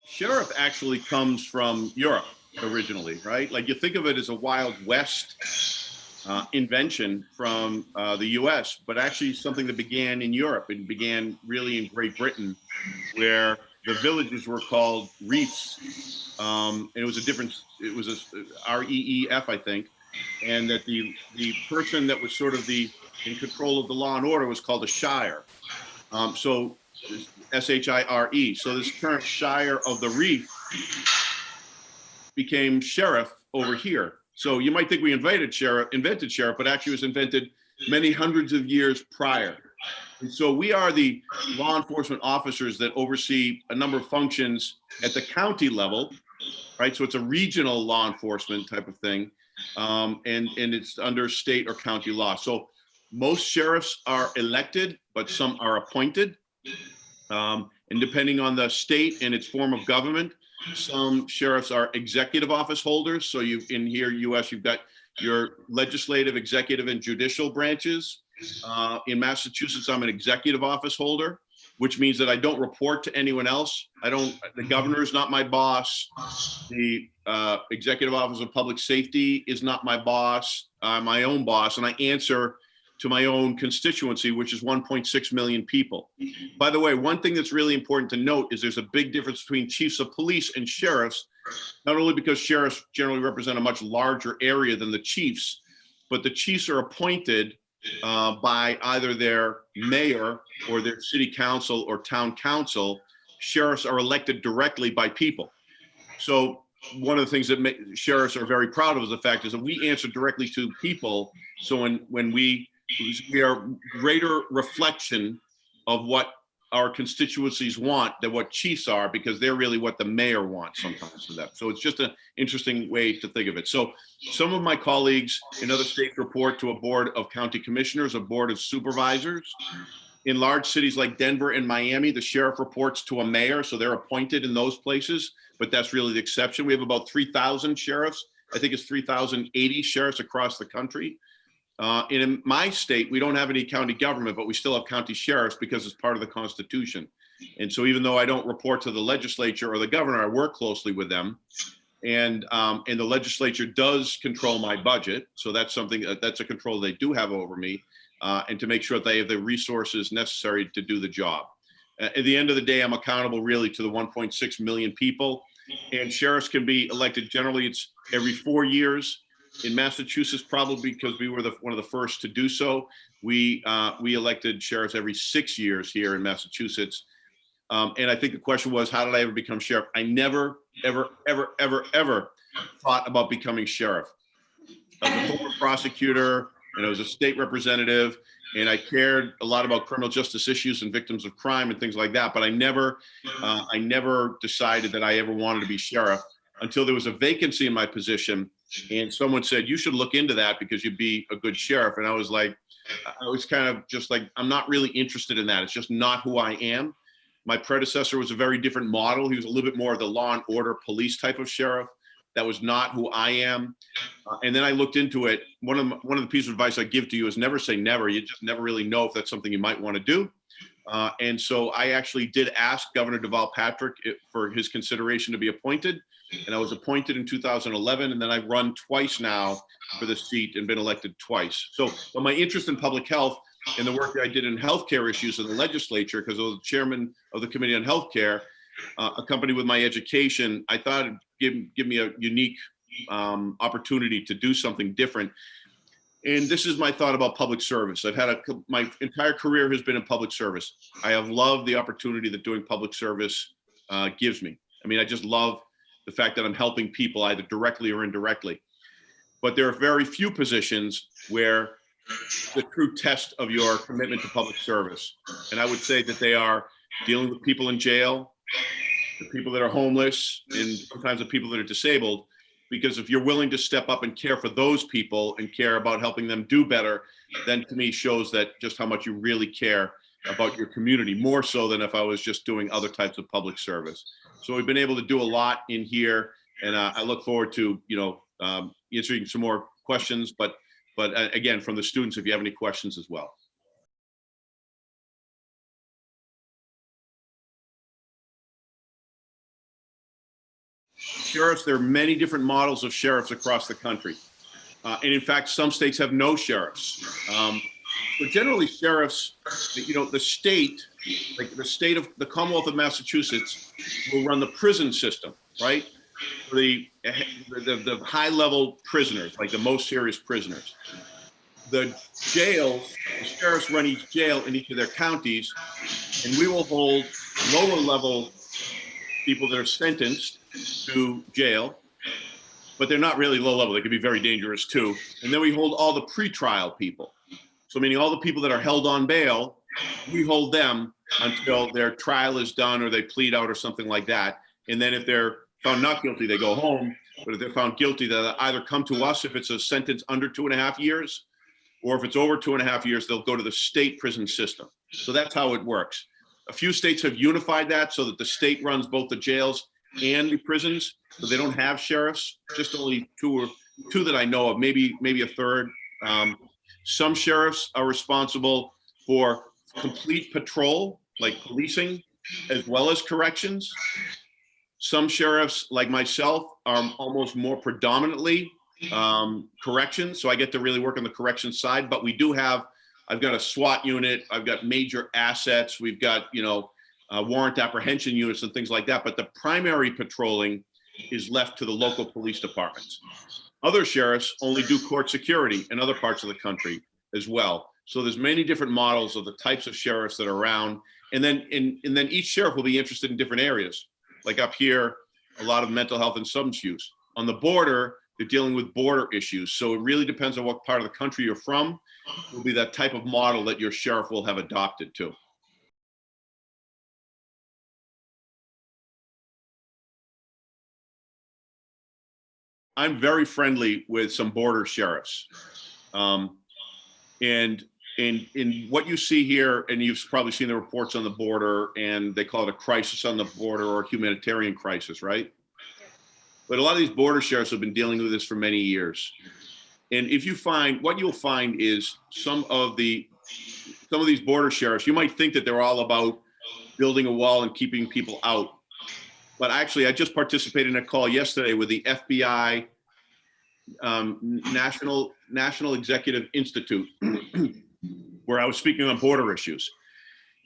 Sheriff actually comes from Europe originally, right? Like you think of it as a Wild West invention from the US, but actually something that began in Europe. It began really in Great Britain, where the villages were called reefs. And it was a different, it was a REEF, I think. And that the person that was sort of in control of the law and order was called a shire. So SHIRE. So this current shire of the reef became sheriff over here. So you might think we invented sheriff, but actually it was invented many hundreds of years prior. And so we are the law enforcement officers that oversee a number of functions at the county level, right? So it's a regional law enforcement type of thing, and it's under state or county law. So most sheriffs are elected, but some are appointed. And depending on the state and its form of government, some sheriffs are executive office holders. So in here, US, you've got your legislative, executive, and judicial branches. In Massachusetts, I'm an executive office holder, which means that I don't report to anyone else. The governor is not my boss. The executive office of public safety is not my boss. I'm my own boss, and I answer to my own constituency, which is 1.6 million people. By the way, one thing that's really important to note is there's a big difference between chiefs of police and sheriffs, not only because sheriffs generally represent a much larger area than the chiefs, but the chiefs are appointed by either their mayor or their city council or town council. Sheriffs are elected directly by people. So one of the things that sheriffs are very proud of is the fact is that we answer directly to people. So when we are greater reflection of what our constituencies want than what chiefs are, because they're really what the mayor wants sometimes for them. So it's just an interesting way to think of it. So some of my colleagues in other states report to a board of county commissioners, a board of supervisors. In large cities like Denver and Miami, the sheriff reports to a mayor, so they're appointed in those places, but that's really the exception. We have about 3,000 sheriffs. I think it's 3,080 sheriffs across the country. In my state, we don't have any county government, but we still have county sheriffs because it's part of the Constitution. And so even though I don't report to the legislature or the governor, I work closely with them. And the legislature does control my budget. So that's something, that's a control they do have over me, and to make sure that they have the resources necessary to do the job. At the end of the day, I'm accountable really to the 1.6 million people. And sheriffs can be elected, generally it's every 4 years. In Massachusetts, probably because we were one of the first to do so, we elected sheriffs every 6 years here in Massachusetts. And I think the question was, how did I ever become sheriff? I never, ever, ever, ever, ever thought about becoming sheriff. I was a former prosecutor, and I was a state representative, and I cared a lot about criminal justice issues and victims of crime and things like that. But I never decided that I ever wanted to be sheriff until there was a vacancy in my position. And someone said, you should look into that because you'd be a good sheriff. And I was like, I was kind of just like, I'm not really interested in that. It's just not who I am. My predecessor was a very different model. He was a little bit more of the law and order police type of sheriff. That was not who I am. And then I looked into it. One of the pieces of advice I give to you is never say never. You just never really know if that's something you might want to do. And so I actually did ask Governor Deval Patrick for his consideration to be appointed. And I was appointed in 2011, and then I've run twice now for the seat and been elected twice. So my interest in public health and the work that I did in healthcare issues in the legislature, because I was the chairman of the Committee on Healthcare, accompanied with my education, I thought it'd give me a unique opportunity to do something different. And this is my thought about public service. I've had my entire career has been in public service. I have loved the opportunity that doing public service gives me. I mean, I just love the fact that I'm helping people either directly or indirectly. But there are very few positions where the true test of your commitment to public service. And I would say that they are dealing with people in jail, the people that are homeless, and sometimes the people that are disabled. Because if you're willing to step up and care for those people and care about helping them do better, then to me shows that just how much you really care about your community, more so than if I was just doing other types of public service. So we've been able to do a lot in here, and I look forward to answering some more questions. But again, from the students, if you have any questions as well. sheriffs, there are many different models of sheriffs across the country. And in fact, some states have no sheriffs. But generally sheriffs, the state, like the state of the Commonwealth of Massachusetts will run the prison system, right? For the high level prisoners, like the most serious prisoners. The jails, the sheriffs run each jail in each of their counties, and we will hold lower level people that are sentenced to jail, but they're not really low level. They can be very dangerous too. And then we hold all the pretrial people. So meaning all the people that are held on bail, we hold them until their trial is done or they plead out or something like that. And then if they're found not guilty, they go home. But if they're found guilty, they'll either come to us if it's a sentence under 2.5 years, or if it's over 2.5 years, they'll go to the state prison system. So that's how it works. A few states have unified that so that the state runs both the jails and the prisons, so they don't have sheriffs, just only two that I know of, maybe a third. Some sheriffs are responsible for complete patrol, like policing, as well as corrections. Some sheriffs, like myself, are almost more predominantly corrections, so I get to really work on the corrections side. But we do have, I've got a SWAT unit, I've got major assets, we've got warrant apprehension units and things like that. But the primary patrolling is left to the local police departments. Other sheriffs only do court security in other parts of the country as well. So there's many different models of the types of sheriffs that are around. And then each sheriff will be interested in different areas. Like up here, a lot of mental health and substance use. On the border, they're dealing with border issues. So it really depends on what part of the country you're from. It will be that type of model that your sheriff will have adopted too. I'm very friendly with some border sheriffs. And in what you see here, and you've probably seen the reports on the border, and they call it a crisis on the border or humanitarian crisis, right? But a lot of these border sheriffs have been dealing with this for many years. And if you find, what you'll find is some of these border sheriffs, you might think that they're all about building a wall and keeping people out. But actually, I just participated in a call yesterday with the FBI National Executive Institute, where I was speaking on border issues.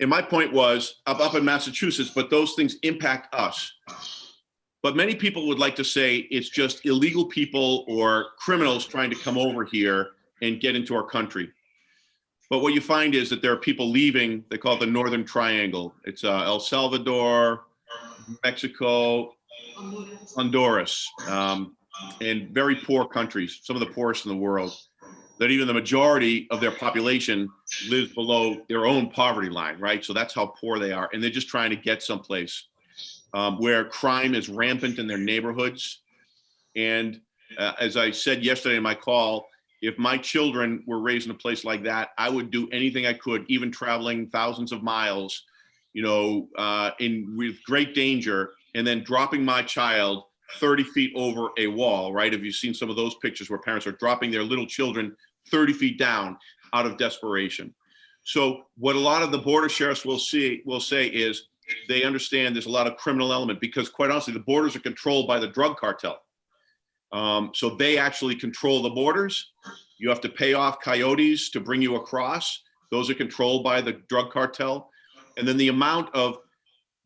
And my point was up in Massachusetts, but those things impact us. But many people would like to say it's just illegal people or criminals trying to come over here and get into our country. But what you find is that there are people leaving, they call it the Northern Triangle. It's El Salvador, Mexico, Honduras, and very poor countries, some of the poorest in the world, that even the majority of their population lives below their own poverty line, right? So that's how poor they are. And they're just trying to get someplace where crime is rampant in their neighborhoods. And as I said yesterday in my call, if my children were raised in a place like that, I would do anything I could, even traveling thousands of miles, with great danger, and then dropping my child 30 feet over a wall, right? Have you seen some of those pictures where parents are dropping their little children 30 feet down out of desperation? So what a lot of the border sheriffs will say is they understand there's a lot of criminal element, because quite honestly, the borders are controlled by the drug cartel. So they actually control the borders. You have to pay off coyotes to bring you across. Those are controlled by the drug cartel. And then the amount of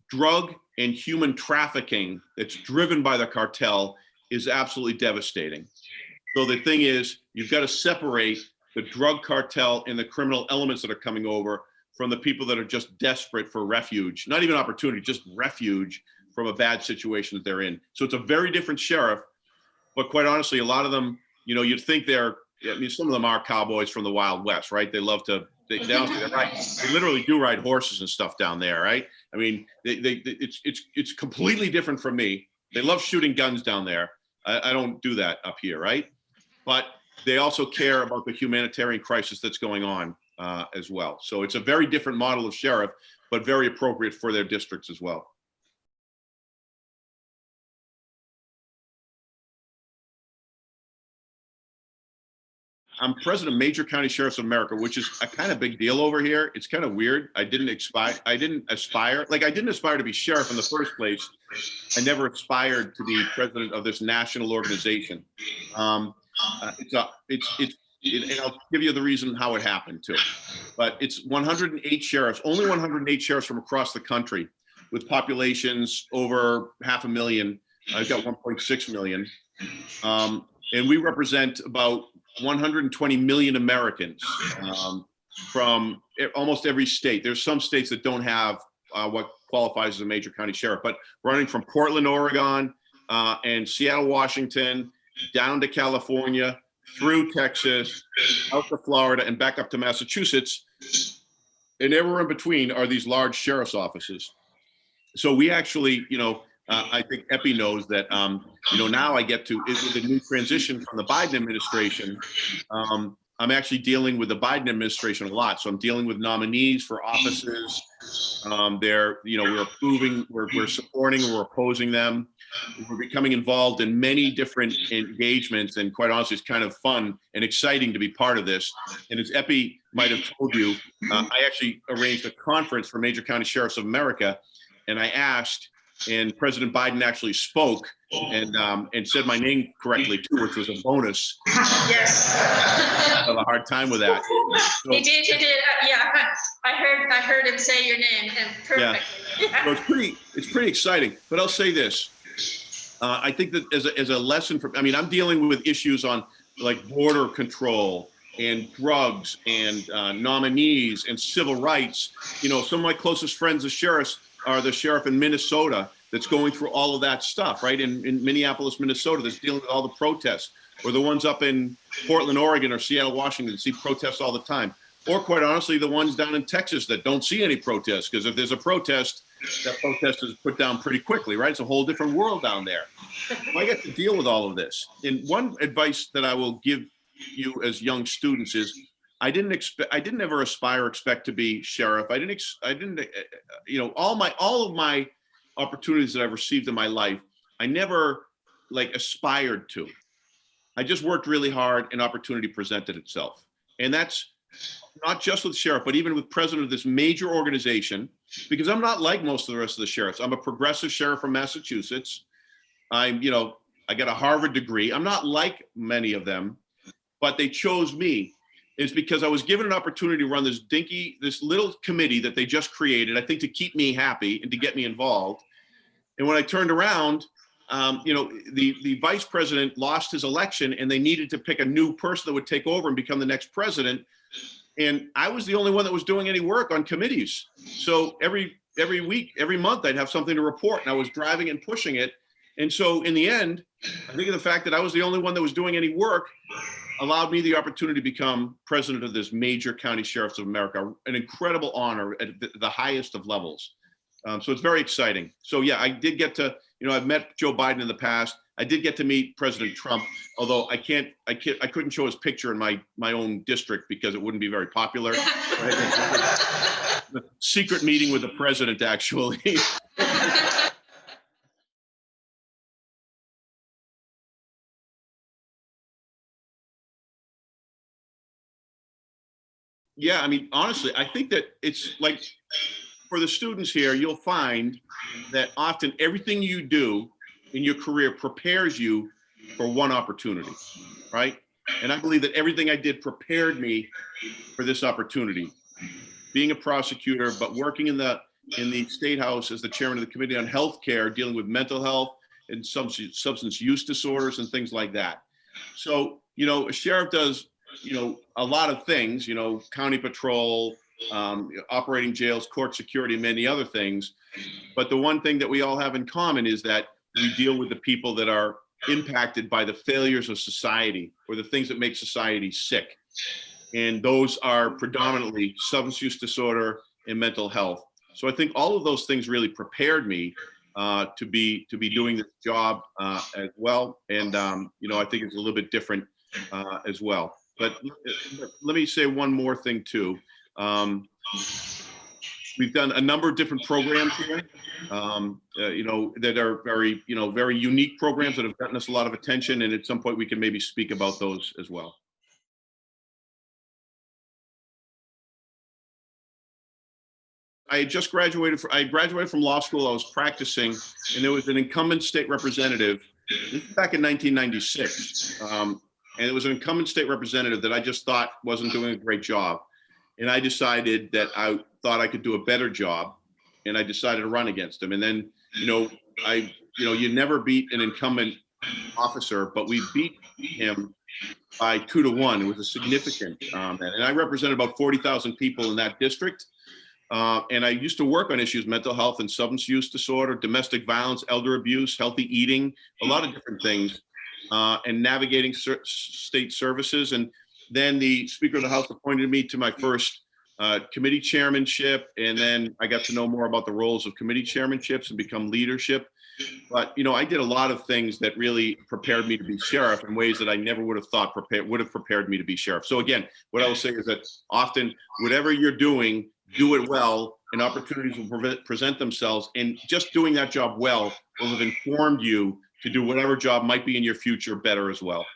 drug and human trafficking that's driven by the cartel is absolutely devastating. So the thing is, you've got to separate the drug cartel and the criminal elements that are coming over from the people that are just desperate for refuge, not even opportunity, just refuge from a bad situation that they're in. So it's a very different sheriff, but quite honestly, a lot of them, you'd think some of them are cowboys from the Wild West, right? They love to, they literally do ride horses and stuff down there, right? I mean, it's completely different from me. They love shooting guns down there. I don't do that up here, right? But they also care about the humanitarian crisis that's going on as well. So it's a very different model of sheriff, but very appropriate for their districts as well. I'm president of Major County Sheriffs of America, which is a kind of big deal over here. It's kind of weird. I didn't aspire, like I didn't aspire to be sheriff in the first place. I never aspired to be president of this national organization. And I'll give you the reason how it happened too. But it's 108 sheriffs, only 108 sheriffs from across the country, with populations over 500,000. I've got 1.6 million. And we represent about 120 million Americans from almost every state. There's some states that don't have what qualifies as a major county sheriff, but running from Portland, Oregon, and Seattle, Washington, down to California, through Texas, out to Florida, and back up to Massachusetts. And everywhere in between are these large sheriff's offices. So we actually, I think Epi knows that, now I get to, with the new transition from the Biden administration, I'm actually dealing with the Biden administration a lot. So I'm dealing with nominees for offices. We're approving, we're supporting, we're opposing them. We're becoming involved in many different engagements, and quite honestly, it's kind of fun and exciting to be part of this. And as Epi might have told you, I actually arranged a conference for Major County Sheriffs of America, and I asked, and President Biden actually spoke and said my name correctly too, which was a bonus. Yes. I have a hard time with that. So, he did. Yeah, I heard him say your name, and perfect. Yeah. So it's pretty exciting. But I'll say this. I think that as a lesson I'm dealing with issues on like border control and drugs and nominees and civil rights. Some of my closest friends, the sheriffs, are the sheriff in Minnesota that's going through all of that stuff, right? In Minneapolis, Minnesota, that's dealing with all the protests, or the ones up in Portland, Oregon, or Seattle, Washington, that see protests all the time. Or quite honestly, the ones down in Texas that don't see any protests, because if there's a protest, that protest is put down pretty quickly, right? It's a whole different world down there. So I get to deal with all of this. And one advice that I will give you as young students is, I didn't ever expect to be sheriff. All of my opportunities that I've received in my life, I never aspired to. I just worked really hard and opportunity presented itself. And that's not just with sheriff, but even with president of this major organization, because I'm not like most of the rest of the sheriffs. I'm a progressive sheriff from Massachusetts. I got a Harvard degree. I'm not like many of them, but they chose me. It's because I was given an opportunity to run this little committee that they just created, I think to keep me happy and to get me involved. And when I turned around, the vice president lost his election, and they needed to pick a new person that would take over and become the next president. And I was the only one that was doing any work on committees. So every week, every month, I'd have something to report, and I was driving and pushing it. And so in the end, I think of the fact that I was the only one that was doing any work allowed me the opportunity to become president of this Major County Sheriffs of America, an incredible honor at the highest of levels. So it's very exciting. So yeah, I did get to, I've met Joe Biden in the past. I did get to meet President Trump, although I couldn't show his picture in my own district because it wouldn't be very popular. Secret meeting with the president, actually. Yeah, honestly, I think that it's like, for the students here, you'll find that often everything you do in your career prepares you for one opportunity, right? And I believe that everything I did prepared me for this opportunity. Being a prosecutor, but working in the State House as the chairman of the Committee on Healthcare, dealing with mental health and substance use disorders and things like that. So, a sheriff does, a lot of things, county patrol, operating jails, court security, and many other things. But the one thing that we all have in common is that we deal with the people that are impacted by the failures of society, or the things that make society sick. And those are predominantly substance use disorder and mental health. So I think all of those things really prepared me to be doing this job as well. And I think it's a little bit different as well. But let me say one more thing too. We've done a number of different programs here, that are very, very unique programs that have gotten us a lot of attention. And at some point we can maybe speak about those as well. I had just graduated. I graduated from law school. I was practicing, and there was an incumbent state representative. This is back in 1996, and it was an incumbent state representative that I just thought wasn't doing a great job, and I decided that I thought I could do a better job, and I decided to run against him. And then, you never beat an incumbent officer, but we beat him by 2-1. It was a significant, and I represented about 40,000 people in that district. And I used to work on issues, mental health and substance use disorder, domestic violence, elder abuse, healthy eating, a lot of different things, and navigating state services. And then the Speaker of the House appointed me to my first committee chairmanship. And then I got to know more about the roles of committee chairmanships and become leadership. But, I did a lot of things that really prepared me to be sheriff in ways that I never would have thought would have prepared me to be sheriff. So again, what I will say is that often, whatever you're doing, do it well, and opportunities will present themselves. And just doing that job well will have informed you to do whatever job might be in your future better as well.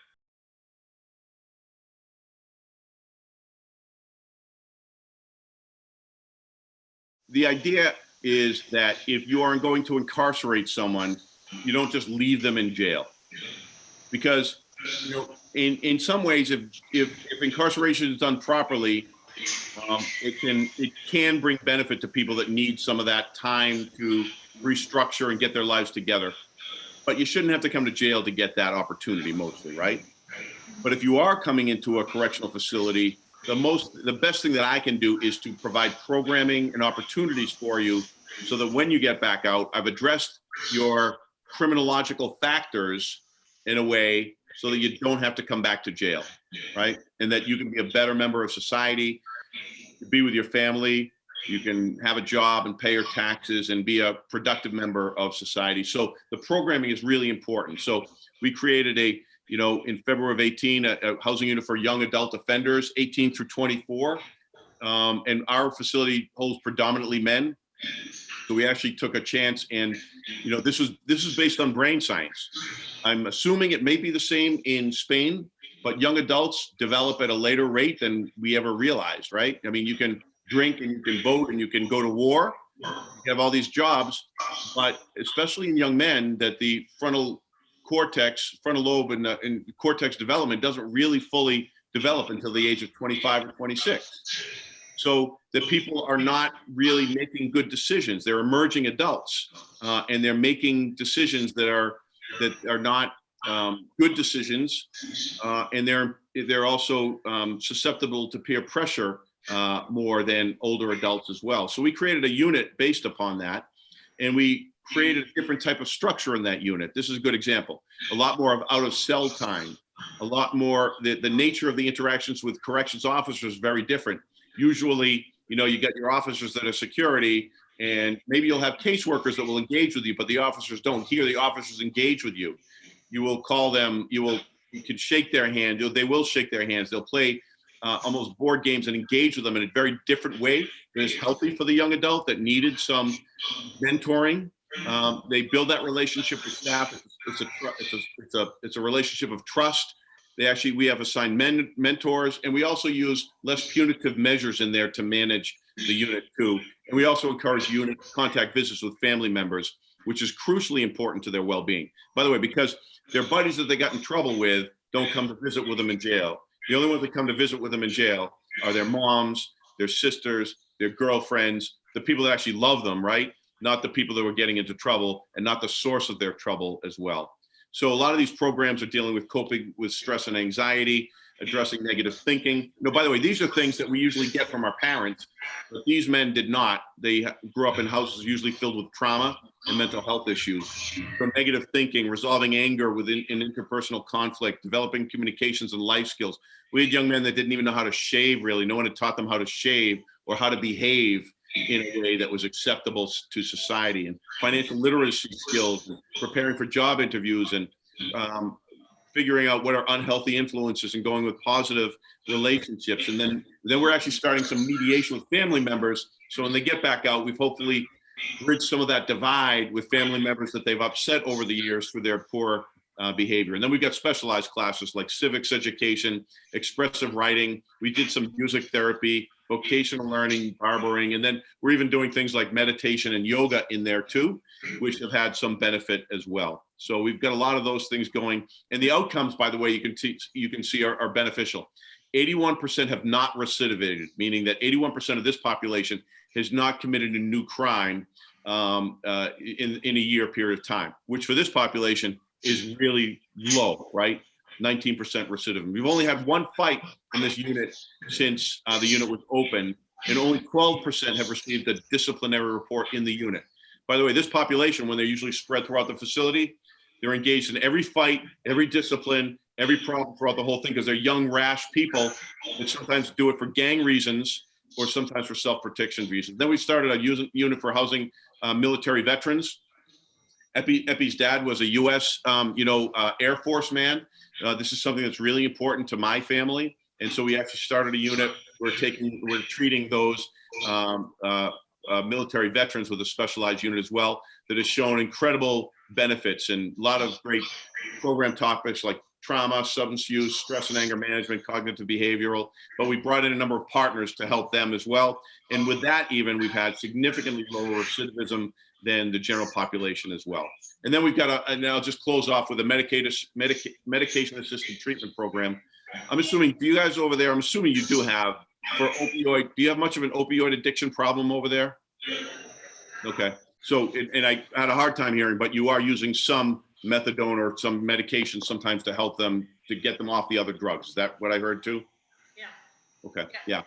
The idea is that if you are going to incarcerate someone, you don't just leave them in jail. Because, in some ways, if incarceration is done properly, it can bring benefit to people that need some of that time to restructure and get their lives together. But you shouldn't have to come to jail to get that opportunity mostly, right? But if you are coming into a correctional facility, the best thing that I can do is to provide programming and opportunities for you so that when you get back out, I've addressed your criminological factors in a way so that you don't have to come back to jail, right? And that you can be a better member of society, be with your family, you can have a job and pay your taxes and be a productive member of society. So the programming is really important. So we created in February of 18, a housing unit for young adult offenders, 18 through 24. And our facility holds predominantly men. So we actually took a chance, and this is based on brain science. I'm assuming it may be the same in Spain, but young adults develop at a later rate than we ever realized, right? I mean, you can drink and you can vote and you can go to war, you have all these jobs, but especially in young men, that the frontal lobe and cortex development doesn't really fully develop until the age of 25 or 26. So the people are not really making good decisions. They're emerging adults, and they're making decisions that are not good decisions, and they're also susceptible to peer pressure more than older adults as well. So we created a unit based upon that, and we created a different type of structure in that unit. This is a good example. A lot more of out of cell time, a lot more, the nature of the interactions with corrections officers is very different. Usually, you get your officers that are security, and maybe you'll have caseworkers that will engage with you, but the officers don't. Here, the officers engage with you. You will call them, you can shake their hand, they will shake their hands. They'll play almost board games and engage with them in a very different way that is healthy for the young adult that needed some mentoring. They build that relationship with staff. It's a relationship of trust. We have assigned mentors, and we also use less punitive measures in there to manage the unit too. And we also encourage unit contact visits with family members, which is crucially important to their well-being. By the way, because their buddies that they got in trouble with don't come to visit with them in jail. The only ones that come to visit with them in jail are their moms, their sisters, their girlfriends, the people that actually love them, right? Not the people that were getting into trouble, and not the source of their trouble as well. So a lot of these programs are dealing with coping with stress and anxiety, addressing negative thinking. By the way, these are things that we usually get from our parents, but these men did not. They grew up in houses usually filled with trauma and mental health issues. So negative thinking, resolving anger within interpersonal conflict, developing communications and life skills. We had young men that didn't even know how to shave, really. No one had taught them how to shave or how to behave in a way that was acceptable to society, and financial literacy skills, and preparing for job interviews, and figuring out what are unhealthy influences and going with positive relationships. And then we're actually starting some mediation with family members. So when they get back out, we've hopefully bridged some of that divide with family members that they've upset over the years through their poor behavior. And then we've got specialized classes like civics education, expressive writing. We did some music therapy, vocational learning, barbering, and then we're even doing things like meditation and yoga in there too, which have had some benefit as well. So we've got a lot of those things going, and the outcomes, by the way, you can see are beneficial. 81% have not recidivated, meaning that 81% of this population has not committed a new crime in a year period of time, which for this population is really low, right? 19% recidivism. We've only had one fight in this unit since the unit was open, and only 12% have received a disciplinary report in the unit. By the way, this population, when they're usually spread throughout the facility, they're engaged in every fight, every discipline, every problem throughout the whole thing, because they're young, rash people that sometimes do it for gang reasons or sometimes for self-protection reasons. Then we started a unit for housing military veterans. Epi's dad was a U.S. Air Force man. This is something that's really important to my family, and so we actually started a unit. We're treating those military veterans with a specialized unit as well that has shown incredible benefits and a lot of great program topics like trauma, substance use, stress and anger management, cognitive behavioral, but we brought in a number of partners to help them as well. And with that, even we've had significantly lower recidivism than the general population as well. And then we've got and I'll just close off with a medication-assisted treatment program. I'm assuming, do you guys over there, I'm assuming you do have, for opioid, do you have much of an opioid addiction problem over there? Okay, so, and I had a hard time hearing, but you are using some methadone or some medication sometimes to help them, to get them off the other drugs. Is that what I heard too? Yeah. Okay, yeah.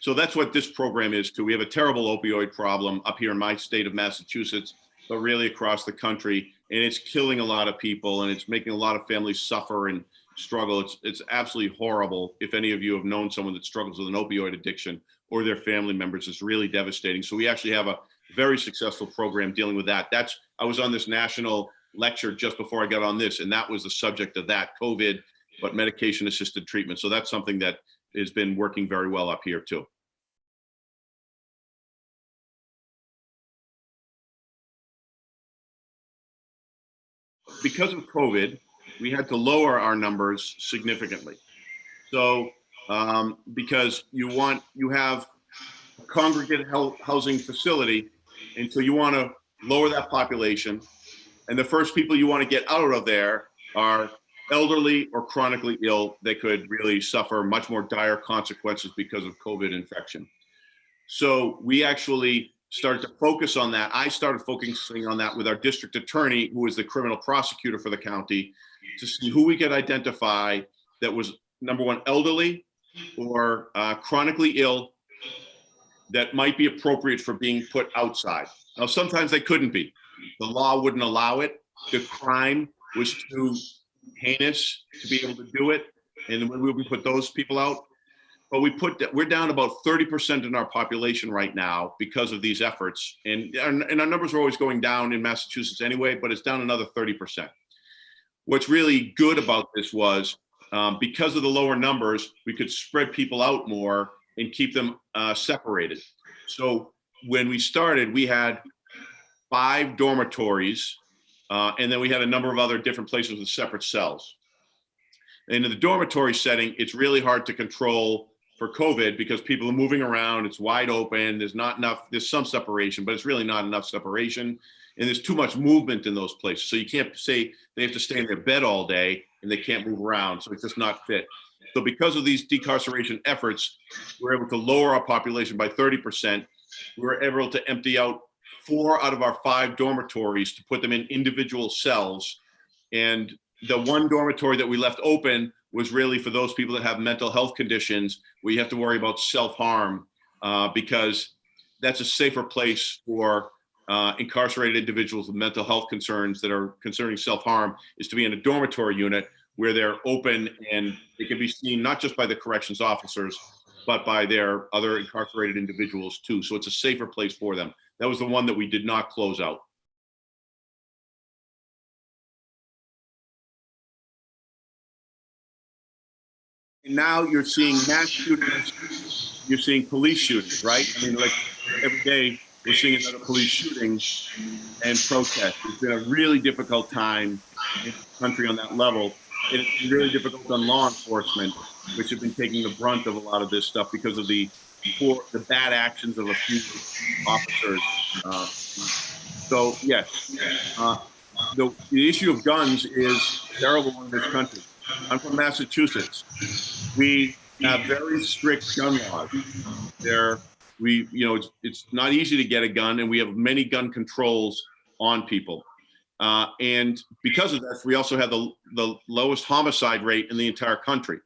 So that's what this program is too. We have a terrible opioid problem up here in my state of Massachusetts, but really across the country, and it's killing a lot of people, and it's making a lot of families suffer and struggle. It's absolutely horrible. If any of you have known someone that struggles with an opioid addiction or their family members, it's really devastating. So we actually have a very successful program dealing with that. I was on this national lecture just before I got on this, and that was the subject of that, COVID, but medication-assisted treatment. So that's something that has been working very well up here too. Because of COVID, we had to lower our numbers significantly. So because you have a congregate housing facility, and so you want to lower that population. And the first people you want to get out of there are elderly or chronically ill that could really suffer much more dire consequences because of COVID infection. So we actually started to focus on that. I started focusing on that with our district attorney, who is the criminal prosecutor for the county, to see who we could identify that was, number one, elderly or chronically ill that might be appropriate for being put outside. Now, sometimes they couldn't be. The law wouldn't allow it. The crime was too heinous to be able to do it. And when we put those people out, but we're down about 30% in our population right now because of these efforts. And our numbers are always going down in Massachusetts anyway, but it's down another 30%. What's really good about this was because of the lower numbers, we could spread people out more and keep them separated. So when we started, we had 5 dormitories, and then we had a number of other different places with separate cells. And in the dormitory setting, it's really hard to control for COVID because people are moving around, it's wide open, there's some separation, but it's really not enough separation. And there's too much movement in those places. So you can't say they have to stay in their bed all day and they can't move around. So it's just not fit. So because of these decarceration efforts, we're able to lower our population by 30%. We were able to empty out 4 out of our 5 dormitories to put them in individual cells. And the one dormitory that we left open was really for those people that have mental health conditions where you have to worry about self-harm because that's a safer place for incarcerated individuals with mental health concerns that are concerning self-harm, is to be in a dormitory unit where they're open and they can be seen not just by the corrections officers, but by their other incarcerated individuals too. So it's a safer place for them. That was the one that we did not close out. And now you're seeing mass shootings, you're seeing police shootings, right? I mean, like every day we're seeing another police shooting and protest. It's been a really difficult time in the country on that level. It's been really difficult on law enforcement, which have been taking the brunt of a lot of this stuff because of the for the bad actions of a few officers. So yes, the issue of guns is terrible in this country. I'm from Massachusetts. We have very strict gun laws. It's not easy to get a gun, and we have many gun controls on people. And because of that, we also have the lowest homicide rate in the entire country.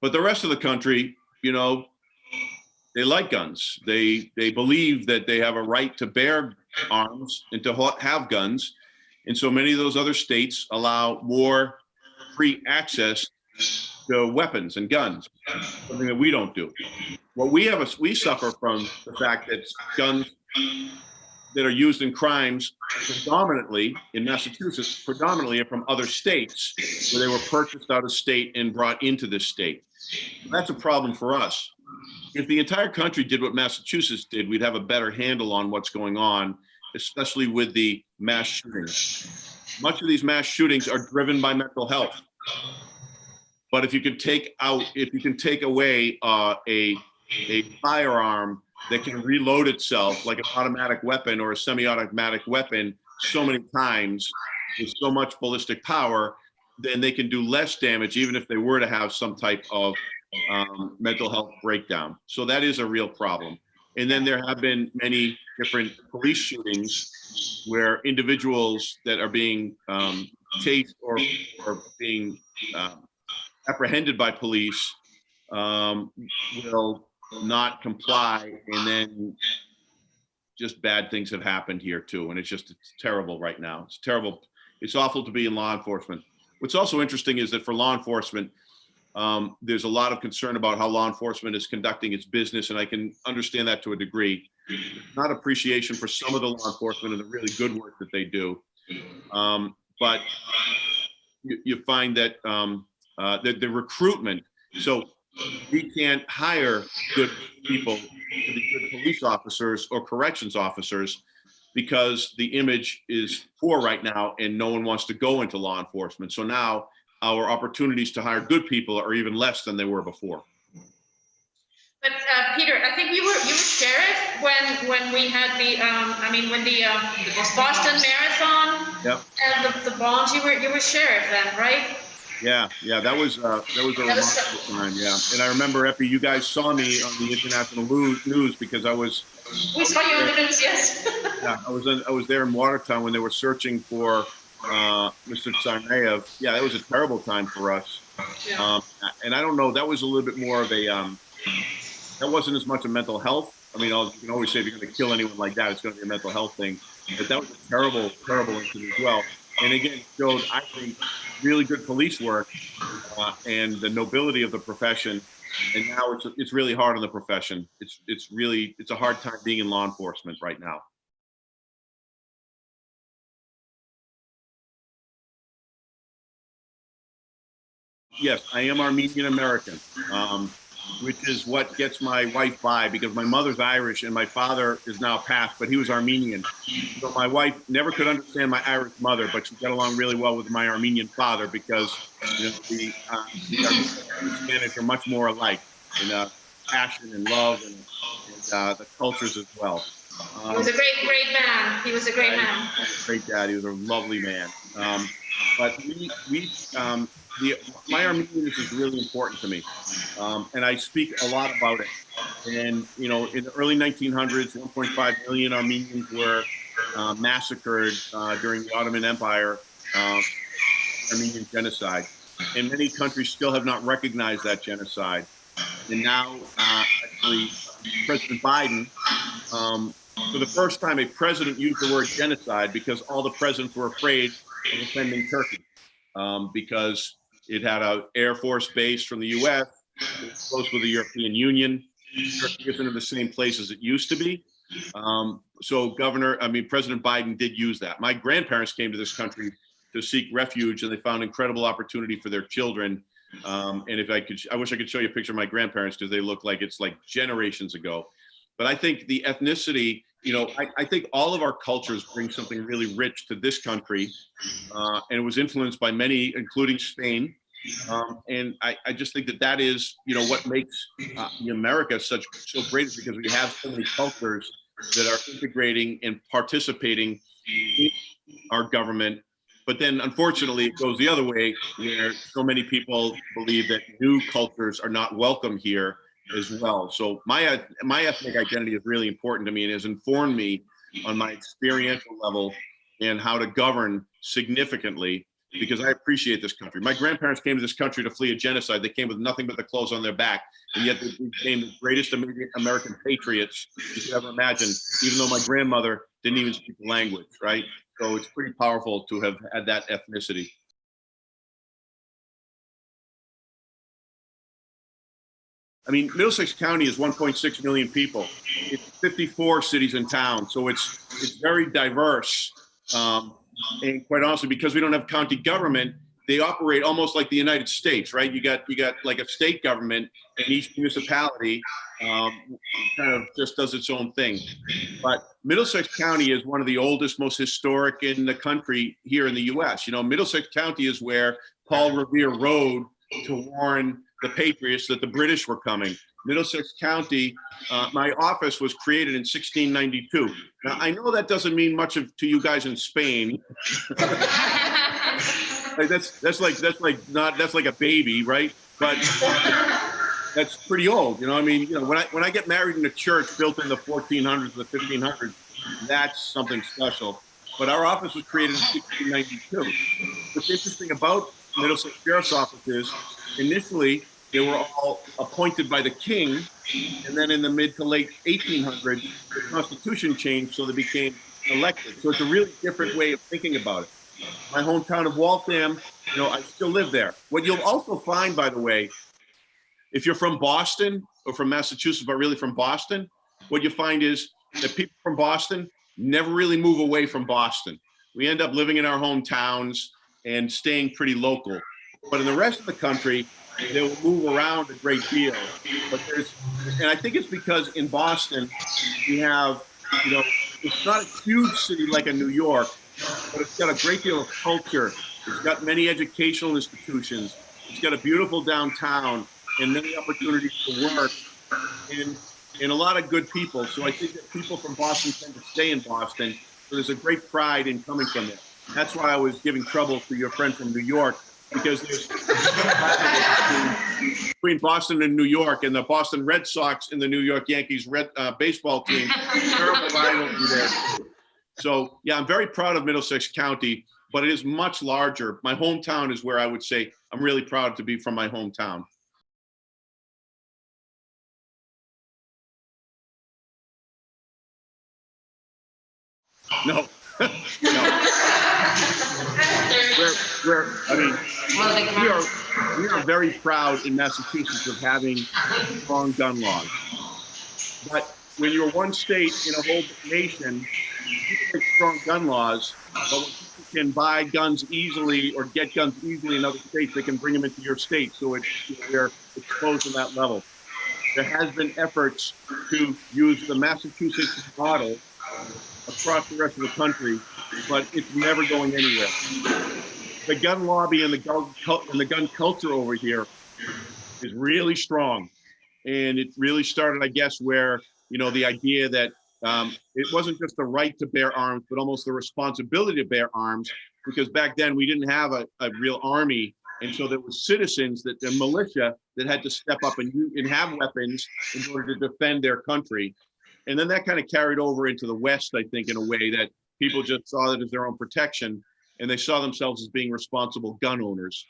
But the rest of the country, they like guns. They believe that they have a right to bear arms and to have guns. And so many of those other states allow more free access to weapons and guns, something that we don't do. What we suffer from the fact that guns that are used in crimes predominantly in Massachusetts, predominantly are from other states where they were purchased out of state and brought into this state. That's a problem for us. If the entire country did what Massachusetts did, we'd have a better handle on what's going on, especially with the mass shootings. Much of these mass shootings are driven by mental health. But if you can take away a firearm that can reload itself like an automatic weapon or a semi-automatic weapon so many times with so much ballistic power, then they can do less damage, even if they were to have some type of mental health breakdown. So that is a real problem. And then there have been many different police shootings where individuals that are being chased or being apprehended by police will not comply, and then just bad things have happened here too. And it's terrible right now. It's terrible. It's awful to be in law enforcement. What's also interesting is that for law enforcement, there's a lot of concern about how law enforcement is conducting its business, and I can understand that to a degree. Not appreciation for some of the law enforcement and the really good work that they do, but you find that that the recruitment. So we can't hire good people to be good police officers or corrections officers because the image is poor right now, and no one wants to go into law enforcement. So now our opportunities to hire good people are even less than they were before. But Peter, I think you were sheriff when we had the Boston Marathon. Yep. And the bombs. You were sheriff then, right? Yeah, that was a remarkable time. Yeah, and I remember, Epi, you guys saw me on the international news because I was. We saw you on the news, yes. Yeah, I was there in Watertown when they were searching for Mr. Tsarnaev. Yeah, that was a terrible time for us. Yeah. And I don't know, that was a little bit more of a. That wasn't as much a mental health. I mean, you can always say if you're going to kill anyone like that, it's going to be a mental health thing. But that was a terrible, terrible incident as well. And again, it showed, I think, really good police work and the nobility of the profession. And now it's really hard on the profession. It's a hard time being in law enforcement right now. Yes, I am Armenian American, which is what gets my wife by, because my mother's Irish and my father is now passed, but he was Armenian. So my wife never could understand my Irish mother, but she got along really well with my Armenian father because the Armenian and Spanish are much more alike in passion and love and the cultures as well. He was a great man. He was a great man. Great dad. He was a lovely man. But my Armenianness is really important to me, and I speak a lot about it. And in the early 1900s, 1.5 million Armenians were massacred during the Ottoman Empire, Armenian genocide, and many countries still have not recognized that genocide. And now, actually, President Biden, for the first time, a president used the word genocide because all the presidents were afraid of offending Turkey, because it had an Air Force base from the U.S. It was close with the European Union. Turkey isn't in the same place as it used to be. So President Biden did use that. My grandparents came to this country to seek refuge, and they found incredible opportunity for their children. And I wish I could show you a picture of my grandparents because they look like it's like generations ago. But I think the ethnicity, I think all of our cultures bring something really rich to this country. And it was influenced by many, including Spain. And I just think that that is, you know, what makes America so great, is because we have so many cultures that are integrating and participating in our government. But then, unfortunately, it goes the other way, where so many people believe that new cultures are not welcome here as well. So my ethnic identity is really important to me, and has informed me on my experiential level and how to govern significantly, because I appreciate this country. My grandparents came to this country to flee a genocide. They came with nothing but the clothes on their back, and yet they became the greatest American patriots you could ever imagine, even though my grandmother didn't even speak the language, right? So it's pretty powerful to have had that ethnicity. I mean, Middlesex County is 1.6 million people. It's 54 cities and towns, so it's very diverse. And quite honestly, because we don't have county government, they operate almost like the United States, right? You got like a state government, and each municipality kind of just does its own thing. But Middlesex County is one of the oldest, most historic in the country here in the U.S. You know, Middlesex County is where Paul Revere rode to warn the Patriots that the British were coming. Middlesex County, my office was created in 1692. Now, I know that doesn't mean much to you guys in Spain. that's like a baby, right? But that's pretty old, you know. I mean, you know, when I get married in a church built in the 1400s, the 1500s, that's something special. But our office was created in 1692. What's interesting about Middlesex Sheriff's Office is, initially, they were all appointed by the king, and then in the mid to late 1800s, the Constitution changed, so they became elected. So it's a really different way of thinking about it. My hometown of Waltham, you know, I still live there. What you'll also find, by the way, if you're from Boston or from Massachusetts, but really from Boston, what you find is that people from Boston never really move away from Boston. We end up living in our hometowns and staying pretty local. But in the rest of the country, they will move around a great deal. But and I think it's because in Boston, we have, you know, it's not a huge city like a New York, but it's got a great deal of culture. It's got many educational institutions. It's got a beautiful downtown and many opportunities to work, and a lot of good people. So I think that people from Boston tend to stay in Boston. So there's a great pride in coming from there. That's why I was giving trouble to your friend from New York, because there's between Boston and New York, and the Boston Red Sox and the New York Yankees baseball team. Terrible rivalry there. So yeah, I'm very proud of Middlesex County, but it is much larger. My hometown is where I would say I'm really proud to be from my hometown. No. No. I mean, we are very proud in Massachusetts of having strong gun laws. But when you're one state in a whole nation, people make strong gun laws, but when people can buy guns easily or get guns easily in other states, they can bring them into your state. So we're exposed to that level. There has been efforts to use the Massachusetts model across the rest of the country, but it's never going anywhere. The gun lobby and the gun culture over here is really strong, and it really started, I guess, where, you know, the idea that it wasn't just the right to bear arms, but almost the responsibility to bear arms, because back then we didn't have a real army, and so there were citizens, that the militia, that had to step up and have weapons in order to defend their country. And then that kind of carried over into the West, I think, in a way that people just saw it as their own protection, and they saw themselves as being responsible gun owners.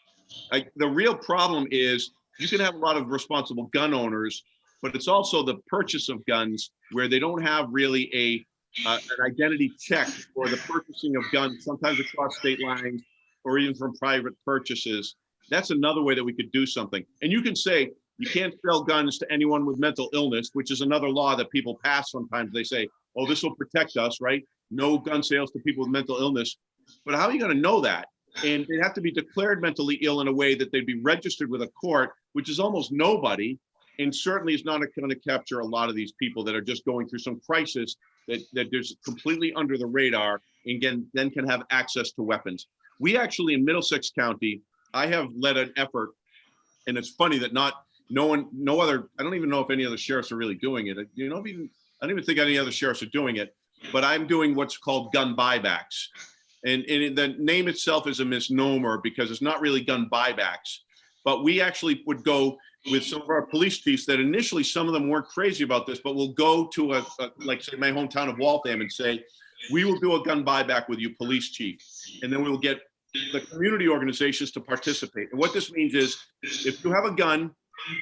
The real problem is you can have a lot of responsible gun owners, but it's also the purchase of guns where they don't have really an identity check for the purchasing of guns, sometimes across state lines or even from private purchases. That's another way that we could do something. And you can say, you can't sell guns to anyone with mental illness, which is another law that people pass sometimes. They say, oh, this will protect us, right? No gun sales to people with mental illness. But how are you going to know that? And they have to be declared mentally ill in a way that they'd be registered with a court, which is almost nobody, and certainly is not going to capture a lot of these people that are just going through some crisis that there's completely under the radar, and then can have access to weapons. We actually, in Middlesex County, I have led an effort, and it's funny that no other, I don't even know if any other sheriffs are really doing it. You know, I don't even think any other sheriffs are doing it, but I'm doing what's called gun buybacks. And the name itself is a misnomer because it's not really gun buybacks, but we actually would go with some of our police chiefs that initially, some of them weren't crazy about this, but we'll go to like say my hometown of Waltham and say, we will do a gun buyback with you, police chief. And then we will get the community organizations to participate. And what this means is if you have a gun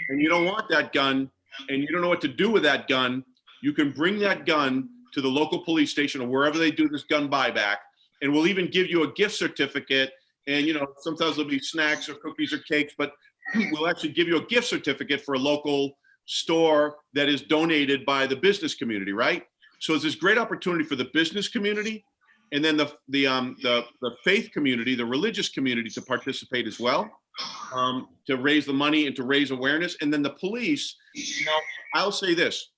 and you don't want that gun and you don't know what to do with that gun, you can bring that gun to the local police station or wherever they do this gun buyback. And we'll even give you a gift certificate. And, you know, sometimes there'll be snacks or cookies or cakes, but we'll actually give you a gift certificate for a local store that is donated by the business community, right? So it's this great opportunity for the business community and then the faith community, the religious community to participate as well, to raise the money and to raise awareness. And then the police, you know, I'll say this,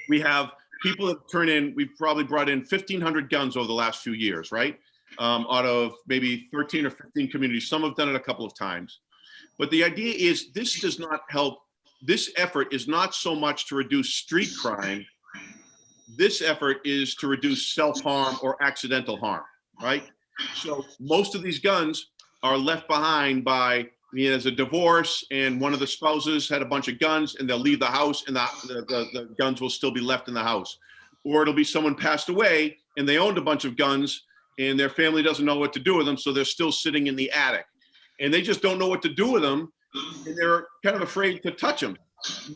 we have people that turn in, we've probably brought in 1,500 guns over the last few years, right? Out of maybe 13 or 15 communities. Some have done it a couple of times. But the idea is this does not help. This effort is not so much to reduce street crime. This effort is to reduce self-harm or accidental harm, right? So most of these guns are left behind by, you know, there's a divorce and one of the spouses had a bunch of guns and they'll leave the house and the guns will still be left in the house. Or it'll be someone passed away and they owned a bunch of guns and their family doesn't know what to do with them, so they're still sitting in the attic. And they just don't know what to do with them and they're kind of afraid to touch them.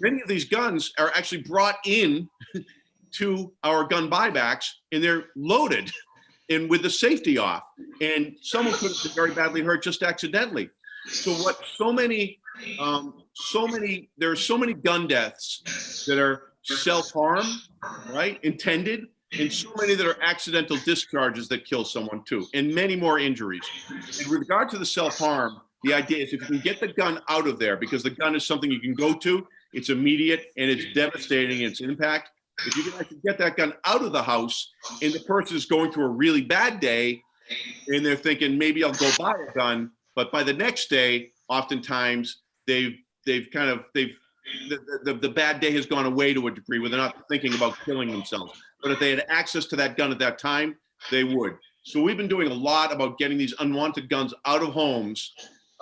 Many of these guns are actually brought in to our gun buybacks and they're loaded and with the safety off. And someone could have been very badly hurt just accidentally. So what there are so many gun deaths that are self-harm, right, intended, and so many that are accidental discharges that kill someone too, and many more injuries. In regard to the self-harm, the idea is if you can get the gun out of there, because the gun is something you can go to, it's immediate and it's devastating in its impact. If you can actually get that gun out of the house and the person is going through a really bad day and they're thinking, maybe I'll go buy a gun, but by the next day, oftentimes the bad day has gone away to a degree where they're not thinking about killing themselves. But if they had access to that gun at that time, they would. So we've been doing a lot about getting these unwanted guns out of homes.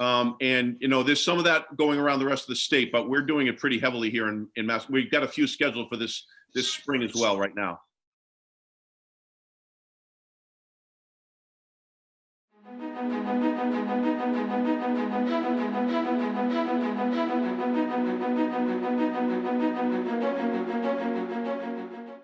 And, you know, there's some of that going around the rest of the state, but we're doing it pretty heavily here in Mass. We've got a few scheduled for this spring as well right now.